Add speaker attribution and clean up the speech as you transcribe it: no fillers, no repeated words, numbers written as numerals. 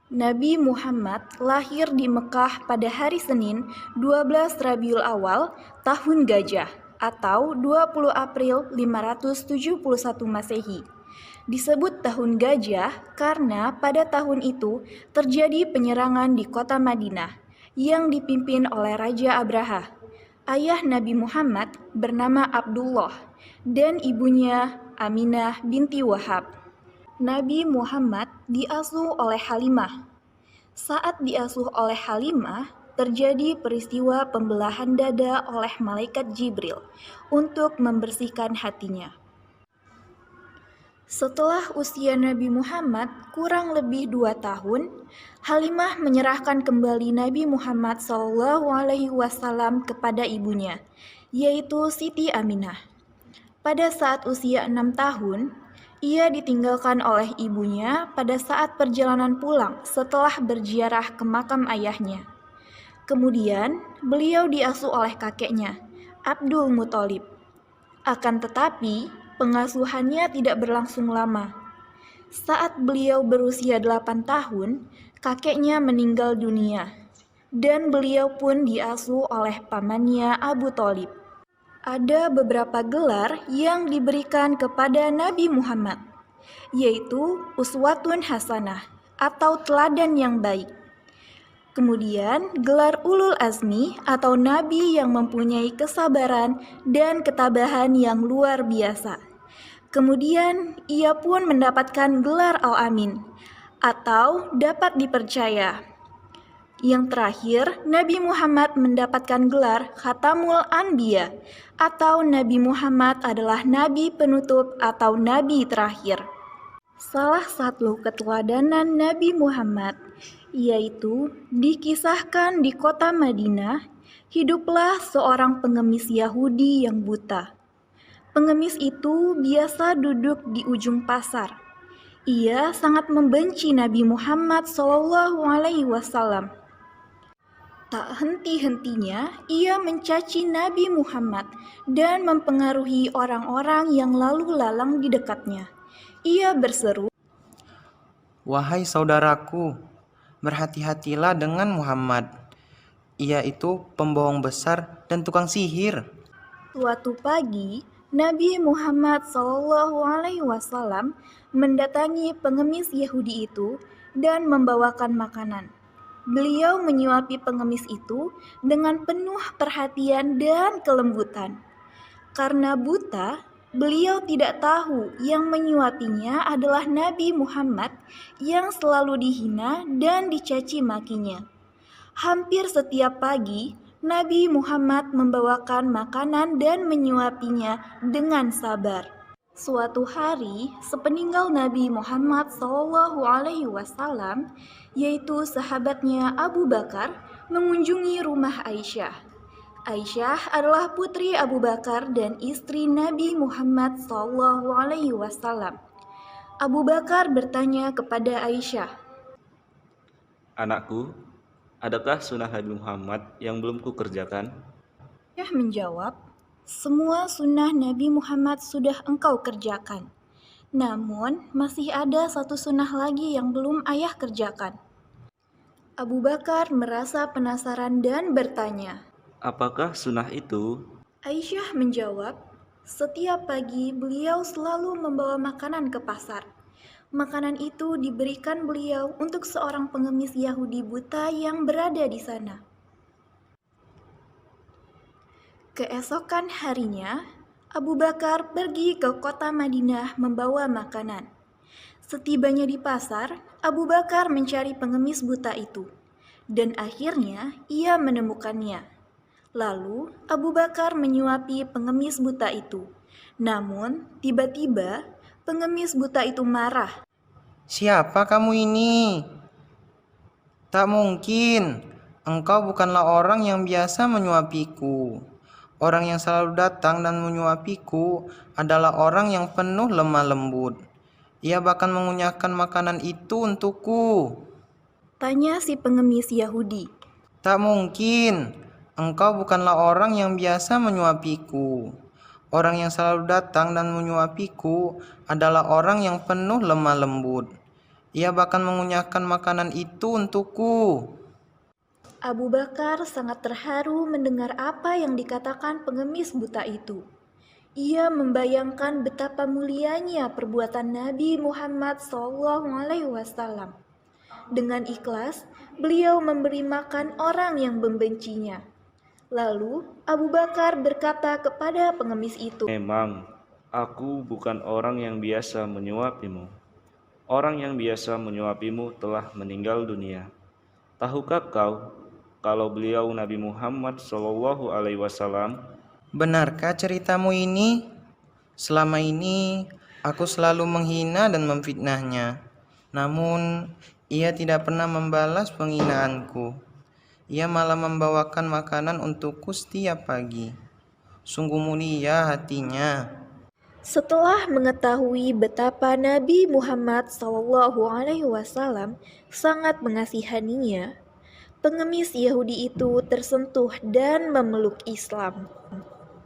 Speaker 1: Nabi Muhammad lahir di Mekah pada hari Senin 12 Rabiul Awal tahun Gajah atau 20 April 571 Masehi. Disebut tahun Gajah karena pada tahun itu terjadi penyerangan di kota Madinah yang dipimpin oleh Raja Abraha. Ayah Nabi Muhammad bernama Abdullah dan ibunya Aminah binti Wahab. Nabi Muhammad diasuh oleh Halimah. Saat diasuh oleh Halimah, terjadi peristiwa pembelahan dada oleh malaikat Jibril untuk membersihkan hatinya. Setelah usia Nabi Muhammad kurang lebih 2 tahun, Halimah menyerahkan kembali Nabi Muhammad SAW kepada ibunya, yaitu Siti Aminah. Pada saat usia 6 tahun, ia ditinggalkan oleh ibunya pada saat perjalanan pulang setelah berziarah ke makam ayahnya. Kemudian, beliau diasuh oleh kakeknya, Abdul Muthalib. Akan tetapi, pengasuhannya tidak berlangsung lama. Saat beliau berusia 8 tahun, kakeknya meninggal dunia, dan beliau pun diasuh oleh pamannya Abu Thalib. Ada beberapa gelar yang diberikan kepada Nabi Muhammad, yaitu Uswatun Hasanah atau teladan yang baik. Kemudian gelar Ulul Azmi atau Nabi yang mempunyai kesabaran dan ketabahan yang luar biasa. Kemudian ia pun mendapatkan gelar Al-Amin atau dapat dipercaya. Yang terakhir, Nabi Muhammad mendapatkan gelar Khatamul Anbiya atau Nabi Muhammad adalah Nabi penutup atau Nabi terakhir. Salah satu keteladanan Nabi Muhammad yaitu dikisahkan di kota Madinah, hiduplah seorang pengemis Yahudi yang buta. Pengemis itu biasa duduk di ujung pasar. Ia sangat membenci Nabi Muhammad SAW. Tak henti-hentinya ia mencaci Nabi Muhammad dan mempengaruhi orang-orang yang lalu lalang di dekatnya. Ia berseru,
Speaker 2: "Wahai saudaraku, berhati-hatilah dengan Muhammad. Ia itu pembohong besar dan tukang sihir."
Speaker 1: Suatu pagi, Nabi Muhammad SAW mendatangi pengemis Yahudi itu dan membawakan makanan. Beliau menyuapi pengemis itu dengan penuh perhatian dan kelembutan. Karena buta, beliau tidak tahu yang menyuapinya adalah Nabi Muhammad yang selalu dihina dan dicaci makinya. Hampir setiap pagi, Nabi Muhammad membawakan makanan dan menyuapinya dengan sabar. Suatu hari, sepeninggal Nabi Muhammad SAW, yaitu sahabatnya Abu Bakar, mengunjungi rumah Aisyah. Aisyah adalah putri Abu Bakar dan istri Nabi Muhammad SAW. Abu Bakar bertanya kepada Aisyah,
Speaker 3: "Anakku, adakah sunnah Nabi Muhammad yang belum kukerjakan?"
Speaker 1: Aisyah menjawab, "Semua sunnah Nabi Muhammad sudah engkau kerjakan. Namun, masih ada satu sunnah lagi yang belum ayah kerjakan." Abu Bakar merasa penasaran dan bertanya,
Speaker 3: "Apakah sunnah itu?"
Speaker 1: Aisyah menjawab, "Setiap pagi beliau selalu membawa makanan ke pasar. Makanan itu diberikan beliau untuk seorang pengemis Yahudi buta yang berada di sana." Keesokan harinya, Abu Bakar pergi ke kota Madinah membawa makanan. Setibanya di pasar, Abu Bakar mencari pengemis buta itu, dan akhirnya ia menemukannya. Lalu Abu Bakar menyuapi pengemis buta itu. Namun, tiba-tiba pengemis buta itu marah.
Speaker 2: "Siapa kamu ini? Tak mungkin. Engkau bukanlah orang yang biasa menyuapiku. Orang yang selalu datang dan menyuapiku adalah orang yang penuh lemah lembut. Ia bahkan mengunyahkan makanan itu untukku."
Speaker 1: Tanya si pengemis Yahudi.
Speaker 2: "Tak mungkin. Engkau bukanlah orang yang biasa menyuapiku. Orang yang selalu datang dan menyuapiku adalah orang yang penuh lemah lembut. Ia bahkan mengunyahkan makanan itu untukku.
Speaker 1: Abu Bakar sangat terharu mendengar apa yang dikatakan pengemis buta itu. Ia membayangkan betapa mulianya perbuatan Nabi Muhammad SAW. Dengan ikhlas, beliau memberi makan orang yang membencinya. Lalu, Abu Bakar berkata kepada pengemis itu,
Speaker 3: Memang, aku bukan orang yang biasa menyuapimu. Orang yang biasa menyuapimu telah meninggal dunia. Tahukah kau kalau beliau Nabi Muhammad SAW?
Speaker 2: Benarkah ceritamu ini? Selama ini aku selalu menghina dan memfitnahnya. Namun ia tidak pernah membalas penghinaanku. Ia malah membawakan makanan untukku setiap pagi. Sungguh mulia hatinya.
Speaker 1: setelah mengetahui betapa Nabi Muhammad SAW sangat mengasihaninya, pengemis Yahudi itu tersentuh dan memeluk Islam.